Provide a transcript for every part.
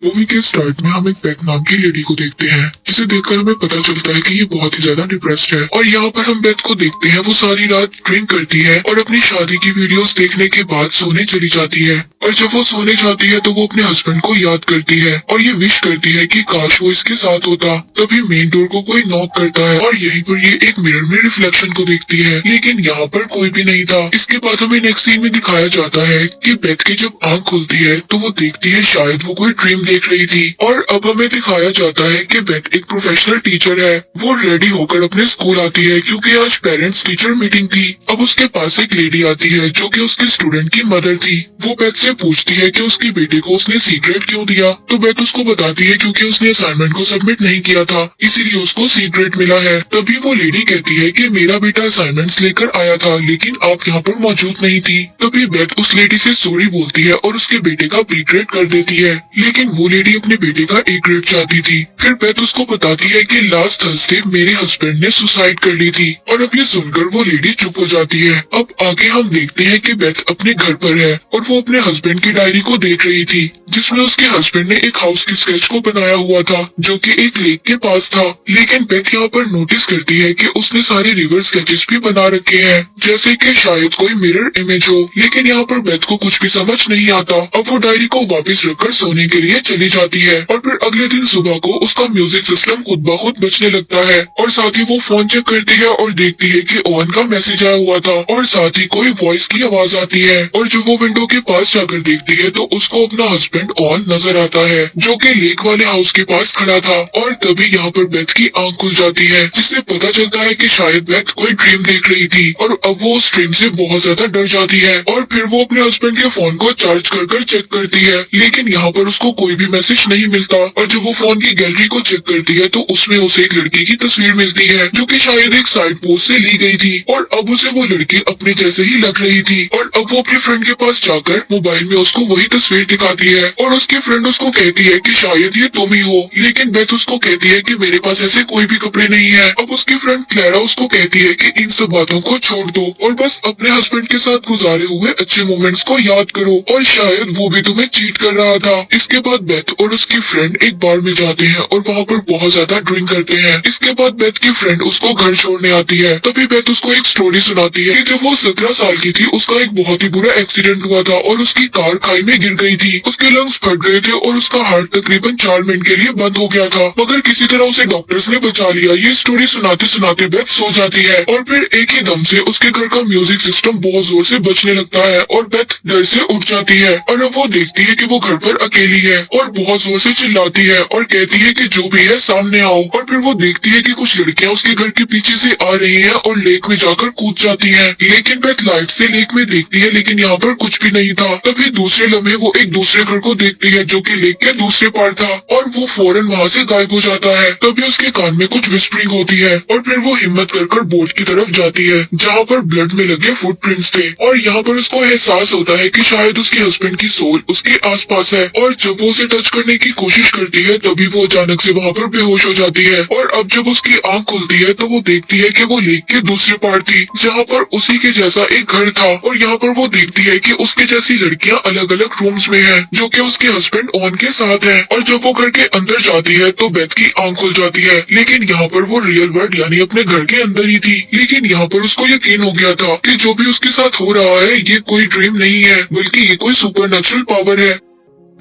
Movie के start में हम एक बेथ नाम की लेडी को देखते हैं, जिसे देखकर हमें पता चलता है कि ये बहुत ही ज्यादा डिप्रेस्ड है। और यहाँ पर हम बेथ को देखते हैं, वो सारी रात ड्रिंक करती है और अपनी शादी की वीडियोस देखने के बाद सोने चली जाती है। और जब वो सोने जाती है तो वो अपने हस्बैंड को याद करती है और ये विश करती है कि काश वो इसके साथ होता। तभी मेन डोर को कोई नॉक करता है और यहीं पर ये एक मिरर में रिफ्लेक्शन को देखती है, लेकिन यहाँ पर कोई भी नहीं था। इसके बाद हमें नेक्स्ट सीन में दिखाया जाता है कि बेथ की जब आंख खुलती है तो वो देखती है शायद वो कोई ड्रीम देख रही थी। और अब हमें दिखाया जाता है कि बेथ एक प्रोफेशनल टीचर है। वो रेडी होकर अपने स्कूल आती है क्योंकि आज पेरेंट्स टीचर मीटिंग थी। अब उसके पास एक लेडी आती है जो कि उसके स्टूडेंट की मदर थी। वो बेथ से पूछती है कि उसके बेटे को उसने सीक्रेट क्यों दिया, तो बेथ उसको बताती है क्योंकि उसने असाइनमेंट को सबमिट नहीं किया था, इसीलिए उसको सीक्रेट मिला है। तभी वो लेडी कहती है कि मेरा बेटा असाइनमेंट्स लेकर आया था लेकिन आप यहाँ पर मौजूद नहीं थी। तभी बेथ उस लेडी से सॉरी बोलती है और उसके बेटे का रिग्रेट कर देती है, लेकिन वो लेडी अपने बेटे का एक ग्रेड चाहती थी। फिर बेथ उसको बताती है कि लास्ट थर्सडे मेरे हस्बैंड ने सुसाइड कर ली थी। और अब ये सुनकर वो लेडी चुप हो जाती है। अब आगे हम देखते हैं कि बेथ अपने घर पर है और वो अपने हस्बैंड की डायरी को देख रही थी, जिसमें उसके हस्बैंड ने एक हाउस की स्केच को बनाया हुआ था जो कि एक लेक के पास था। लेकिन बेथ यहाँ पर नोटिस करती है कि उसने सारे रिवर स्केचेस भी बना रखे हैं, जैसे कि शायद कोई मिरर इमेज हो। लेकिन यहाँ पर बेथ को कुछ भी समझ नहीं आता। अब वो डायरी को वापस रखकर सोने के लिए चली जाती है और फिर अगले दिन सुबह को उसका म्यूजिक सिस्टम खुद ब खुद बजने लगता है। और साथ ही वो फोन चेक करती है और देखती है कि ओवन का मैसेज आया हुआ था और साथ ही कोई वॉइस की आवाज आती है। और जब वो विंडो के पास जाकर देखती है तो उसको अपना हस्बैंड ओवन नजर आता है जो कि लेक वाले हाउस के पास खड़ा था। और तभी यहाँ पर बेथ की आंख खुल जाती है, जिससे पता चलता है कि शायद बेथ कोई ड्रीम देख रही थी। और अब वो उस ड्रीम से बहुत ज्यादा डर जाती है और फिर वो अपने हस्बैंड के फोन को चार्ज कर चेक करती है, लेकिन यहाँ पर उसको कोई भी मैसेज नहीं मिलता। और जब वो फोन की गैलरी को चेक करती है तो उसमें उसे एक लड़की की तस्वीर मिलती है जो कि शायद एक साइड पोस्ट से ली गई थी। और अब उसे वो लड़की अपने जैसे ही लग रही थी। और अब वो अपने फ्रेंड के पास जाकर मोबाइल में उसको वही तस्वीर दिखाती है और उसकी फ्रेंड उसको कहती है कि शायद ये तुम ही हो। लेकिन बेथ उसको कहती है कि मेरे पास ऐसे कोई भी कपड़े नहीं है। अब उसकी फ्रेंड क्लैरा उसको कहती है कि इन सब बातों को छोड़ दो और बस अपने हस्बैंड के साथ गुजारे हुए अच्छे मोमेंट्स को याद करो और शायद वो भी तुम्हें चीट कर रहा था। इसके बाद बेथ और उसकी फ्रेंड एक बार में जाते हैं और वहाँ पर बहुत ज्यादा ड्रिंक करते हैं। इसके बाद बेथ की फ्रेंड उसको घर छोड़ने आती है। तभी बेथ उसको एक स्टोरी सुनाती है कि जब वो 17 साल की थी उसका एक बहुत ही बुरा एक्सीडेंट हुआ था और उसकी कार खाई में गिर गई थी। उसके लंग्स फट गए थे और उसका हार्ट तकरीबन 4 मिनट के लिए बंद हो गया था, मगर किसी तरह उसे डॉक्टर्स ने बचा लिया। ये स्टोरी सुनाते सुनाते बेथ सो जाती है और फिर एक ही दम से उसके घर का म्यूजिक सिस्टम बहुत जोर से बजने लगता है और बेथ डर से उठ जाती है। और अब वो देखती है कि वो घर पर अकेली है और बहुत जोर से चिल्लाती है और कहती है कि जो भी है सामने आओ। और फिर वो देखती है कि कुछ लड़कियां उसके घर के पीछे से आ रही हैं और लेक में जाकर कूद जाती हैं। लेकिन बेथ लाइट से लेक में देखती है लेकिन यहाँ पर कुछ भी नहीं था। तभी दूसरे लम्हे वो एक दूसरे घर को देखती है जो कि लेक के दूसरे पार था और वो फौरन वहाँ से गायब हो जाता है। तभी उसके कान में कुछ विस्परिंग होती है और फिर वो हिम्मत कर बोट की तरफ जाती है जहाँ पर ब्लड में लगे फुटप्रिंट्स थे। और यहाँ पर उसको एहसास होता है कि शायद उसके हस्बैंड की सोल उसके आसपास है। और जब वो उसे टच करने की कोशिश करती है तभी वो अचानक से वहाँ पर बेहोश हो जाती है। और अब जब उसकी आंख खुलती है तो वो देखती है कि वो लेक के दूसरे पार थी जहाँ पर उसी के जैसा एक घर था। और यहाँ पर वो देखती है कि उसके जैसी लड़कियां अलग अलग रूम्स में हैं जो कि उसके हस्बैंड ओवन के साथ हैं। और जब वो घर के अंदर जाती है तो बेथ की आंख खुल जाती है, लेकिन यहाँ पर वो रियल वर्ल्ड यानी अपने घर के अंदर ही थी। लेकिन यहाँ पर उसको यकीन हो गया था कि जो भी उसके साथ हो रहा है ये कोई ड्रीम नहीं है बल्कि ये कोई सुपरनेचुरल पावर है।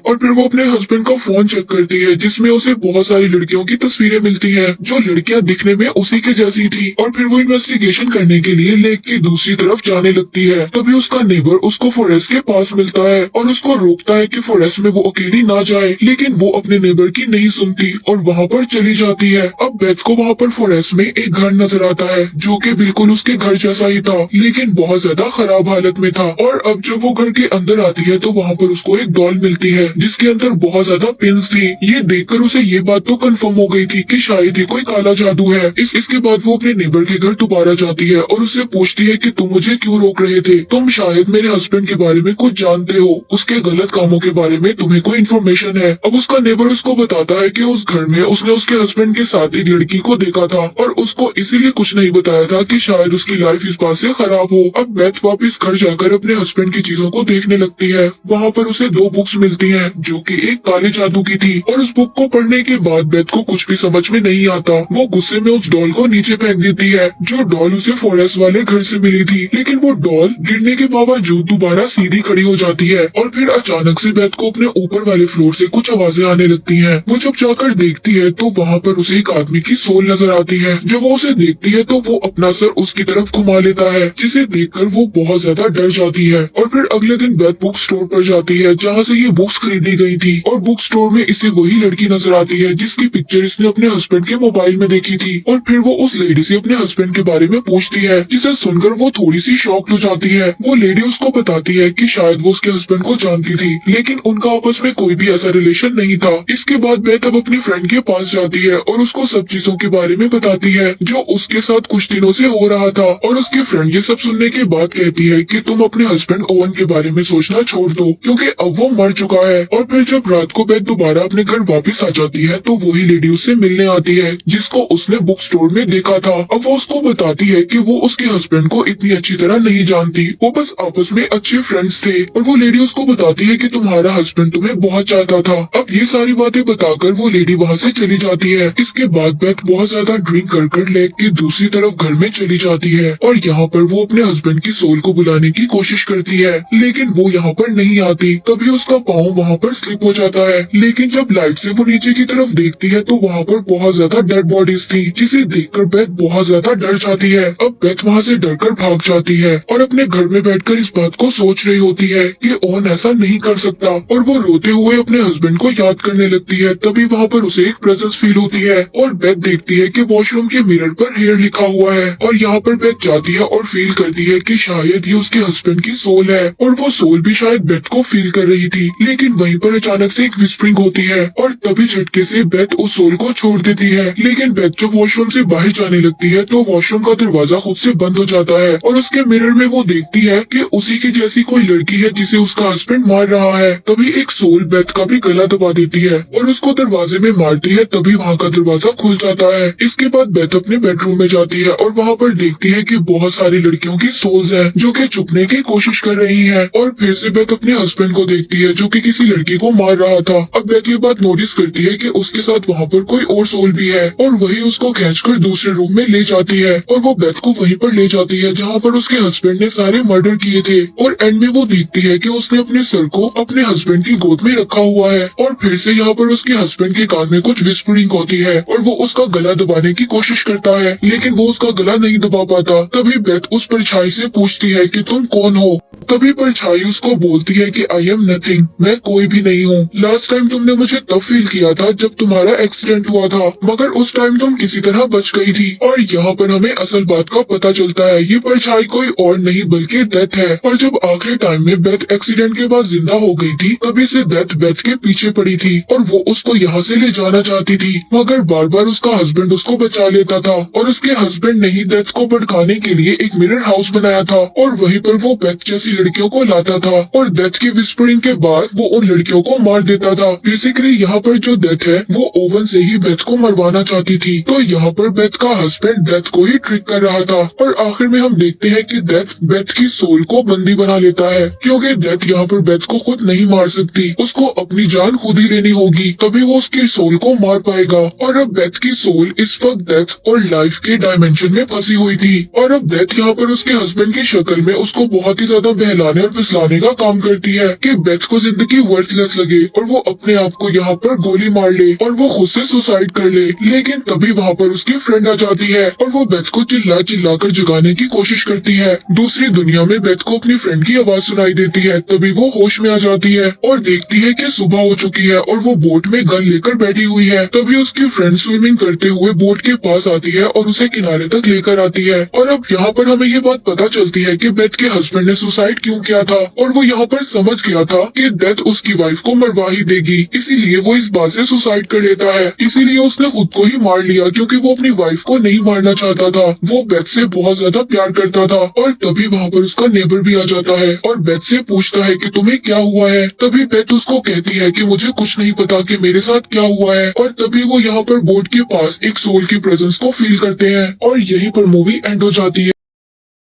और फिर वो अपने हस्बैंड का फोन चेक करती है जिसमें उसे बहुत सारी लड़कियों की तस्वीरें मिलती हैं जो लड़कियां दिखने में उसी के जैसी थी। और फिर वो इन्वेस्टिगेशन करने के लिए लेक की दूसरी तरफ जाने लगती है। तभी उसका नेबर उसको फॉरेस्ट के पास मिलता है और उसको रोकता है कि फॉरेस्ट में वो अकेली ना जाए, लेकिन वो अपने नेबर की नहीं सुनती और वहाँ पर चली जाती है। अब बेथ को वहाँ पर फॉरेस्ट में एक घर नजर आता है जो कि बिल्कुल उसके घर जैसा ही था लेकिन बहुत ज्यादा खराब हालत में था। और अब जब वो घर के अंदर आती है तो वहाँ पर उसको एक डॉल मिलती है जिसके अंदर बहुत ज्यादा पिन्स थी। ये देखकर उसे ये बात तो कंफर्म हो गई थी कि शायद ये कोई काला जादू है। इसके बाद वो अपने नेबर के घर दोबारा जाती है और उससे पूछती है कि तुम मुझे क्यों रोक रहे थे, तुम शायद मेरे हस्बैंड के बारे में कुछ जानते हो, उसके गलत कामों के बारे में तुम्हें कोई इन्फॉर्मेशन है। अब उसका नेबर उसको बताता है कि उस घर में उसने उसके हस्बैंड के साथ एक लड़की को देखा था और उसको इसीलिए कुछ नहीं बताया था कि शायद उसकी लाइफ इस बात से खराब हो। अब बेथ वापिस घर जाकर अपने हस्बैंड की चीजों को देखने लगती है। वहाँ पर उसे 2 बुक्स मिलती है हैं जो कि एक काले जादू की थी। और उस बुक को पढ़ने के बाद बेथ को कुछ भी समझ में नहीं आता। वो गुस्से में उस डॉल को नीचे फेंक देती है जो डॉल उसे फॉरेस्ट वाले घर से मिली थी। लेकिन वो डॉल गिरने के बावजूद दोबारा सीधी खड़ी हो जाती है और फिर अचानक से बेथ को अपने ऊपर वाले फ्लोर से कुछ आवाजें आने लगती हैं। वो जब जाकर देखती है तो वहाँ पर उसे एक आदमी की सोल नजर आती है। जब वो उसे देखती है तो वो अपना सर उसकी तरफ घुमा लेता है, जिसे देखकर वो बहुत ज्यादा डर जाती है। और फिर अगले दिन बेथ बुक स्टोर पर जाती है जहाँ से ये बुक्स खरीदी गई थी। और बुक स्टोर में इसे वही लड़की नजर आती है जिसकी पिक्चर इसने अपने हस्बैंड के मोबाइल में देखी थी। और फिर वो उस लेडी से अपने हस्बैंड के बारे में पूछती है, जिसे सुनकर वो थोड़ी सी शॉक हो जाती है। वो लेडी उसको बताती है कि शायद वो उसके हस्बैंड को जानती थी, लेकिन उनका आपस में कोई भी ऐसा रिलेशन नहीं था। इसके बाद बेथ अब अपनी फ्रेंड के पास जाती है और उसको सब चीजों के बारे में बताती है जो उसके साथ कुछ दिनों से हो रहा था। और उसकी फ्रेंड ये सब सुनने के बाद कहती है कि तुम अपने हस्बैंड ओवन के बारे में सोचना छोड़ दो, क्योंकि अब वो मर चुका है। और फिर जब रात को बेथ दोबारा अपने घर वापस आ जाती है तो वही लेडी उससे मिलने आती है जिसको उसने बुक स्टोर में देखा था। अब वो उसको बताती है कि वो उसके हस्बैंड को इतनी अच्छी तरह नहीं जानती, वो बस आपस में अच्छे फ्रेंड्स थे। और वो लेडी उसको बताती है कि तुम्हारा हस्बैंड तुम्हें बहुत चाहता था। अब ये सारी बातें बताकर वो लेडी वहाँ से चली जाती है। इसके बाद बेथ बहुत ज्यादा ड्रिंक कर लेक के दूसरी तरफ घर में चली जाती है और यहाँ पर वो अपने हस्बैंड की सोल को बुलाने की कोशिश करती है, लेकिन वो यहाँ पर नहीं आती। तभी उसका पाँव वहाँ पर स्लिप हो जाता है। लेकिन जब लाइट से वो नीचे की तरफ देखती है तो वहाँ पर बहुत ज्यादा डेड बॉडीज थी, जिसे देखकर बेथ बहुत ज्यादा डर जाती है। अब बेथ वहाँ से डरकर भाग जाती है और अपने घर में बैठकर इस बात को सोच रही होती है कि ओवन ऐसा नहीं कर सकता। और वो रोते हुए अपने हस्बैंड को याद करने लगती है। तभी वहाँ पर उसे एक प्रेजेंस फील होती है और बेथ देखती है कि वॉशरूम के मिरर पर हेयर लिखा हुआ है। और यहाँ पर बेथ जाती है और फील करती है कि शायद ये उसके हस्बैंड की सोल है। और वो सोल भी शायद बेथ को फील कर रही थी। लेकिन वहीं पर अचानक से एक विस्परिंग होती है और तभी झटके से बेथ उस सोल को छोड़ देती है। लेकिन बेथ जब वॉशरूम से बाहर जाने लगती है तो वॉशरूम का दरवाजा खुद से बंद हो जाता है और उसके मिरर में वो देखती है कि उसी की जैसी कोई लड़की है जिसे उसका हस्बैंड मार रहा है। तभी एक सोल बेथ का भी गला दबा देती है और उसको दरवाजे में मारती है। तभी वहाँ का दरवाजा खुल जाता है। इसके बाद बेथ अपने बेडरूम में जाती है और वहाँ पर देखती है कि बहुत सारी लड़कियों की सोल्स हैं जो कि छुपने की कोशिश कर रही हैं। और फिर से बेथ अपने हस्बैंड को देखती है जो कि किसी लड़की को मार रहा था। अब बेथ ये बात नोटिस करती है कि उसके साथ वहाँ पर कोई और सोल भी है और वही उसको खींचकर दूसरे रूम में ले जाती है। और वो बेथ को वहीं पर ले जाती है जहाँ पर उसके हस्बैंड ने सारे मर्डर किए थे। और एंड में वो देखती है कि उसने अपने सर को अपने हस्बैंड की गोद में रखा हुआ है। और फिर से यहाँ पर उसके हस्बैंड के कान में कुछ विस्परिंग होती है और वो उसका गला दबाने की कोशिश करता है, लेकिन वो उसका गला नहीं दबा पाता। तभी बेथ उस परछाई से पूछती है कि तुम कौन हो। तभी परछाई उसको बोलती है कि आई एम नथिंग, मैं कोई भी नहीं हूँ। लास्ट टाइम तुमने मुझे तब फील किया था जब तुम्हारा एक्सीडेंट हुआ था, मगर उस टाइम तुम किसी तरह बच गई थी। और यहाँ पर हमें असल बात का पता चलता है, ये परछाई कोई और नहीं बल्कि डेथ है। और जब आखिरी टाइम में बेथ एक्सीडेंट के बाद जिंदा हो गई थी तभी से डेथ बेथ के पीछे पड़ी थी और वो उसको यहाँ से ले जाना चाहती थी, मगर बार बार उसका हस्बैंड उसको बचा लेता था। और उसके हस्बैंड ने ही डेथ को भड़काने के लिए एक मिरर हाउस बनाया था और वहीं पर वो बेथ जैसी लड़कियों को लाता था और डेथ की विस्परिंग के बाद वो उन लड़कियों को मार देता था। बेसिकली यहाँ पर जो डेथ है वो ओवन से ही बेथ को मरवाना चाहती थी। तो यहाँ पर बेथ का हस्बैंड डेथ को ही ट्रिक कर रहा था और आखिर में हम देखते हैं कि डेथ बेथ की सोल को बंदी बना लेता है, क्योंकि डेथ यहाँ पर बेथ को खुद नहीं मार सकती, उसको अपनी जान खुद ही लेनी होगी, तभी वो उसकी सोल को मार पाएगा। और अब बेथ की सोल इस वक्त डेथ और लाइफ के डायमेंशन में फंसी हुई थी और अब डेथ यहाँ पर उसके हस्बैंड की शक्ल में उसको बहुत ही ज्यादा बहलाने और फिसलाने का काम करती है कि बेथ को जिंदगी वर्थलेस लगे और वो अपने आप को यहाँ पर गोली मार ले और वो खुद से सुसाइड कर ले। लेकिन तभी वहाँ पर उसकी फ्रेंड आ जाती है और वो बेथ को चिल्ला चिल्ला कर जगाने की कोशिश करती है। दूसरी दुनिया में बेथ को अपनी फ्रेंड की आवाज सुनाई देती है। तभी वो होश में आ जाती है और देखती है कि सुबह हो चुकी है और वो बोट में गन लेकर बैठी हुई है। तभी उसकी फ्रेंड स्विमिंग करते हुए बोट के पास आती है और उसे किनारे तक लेकर आती है। और अब यहाँ पर हमें ये बात पता चलती है कि बेथ के हस्बैंड ने सुसाइड क्यों किया था और वो यहाँ पर समझ गया था कि डेथ उसकी वाइफ को मरवा ही देगी, इसीलिए वो इस बात से सुसाइड कर लेता है। इसीलिए उसने खुद को ही मार लिया क्योंकि वो अपनी वाइफ को नहीं मारना चाहता था। वो बेथ से बहुत ज्यादा प्यार करता था। और तभी वहाँ पर उसका नेबर भी आ जाता है और बेथ से पूछता है कि तुम्हें क्या हुआ है। तभी बेथ उसको कहती है कि मुझे कुछ नहीं पता कि मेरे साथ क्या हुआ है। और तभी वो यहाँ पर बोट के पास एक सोल की प्रेजेंस को फील करते हैं और यहीं पर मूवी एंड हो जाती है।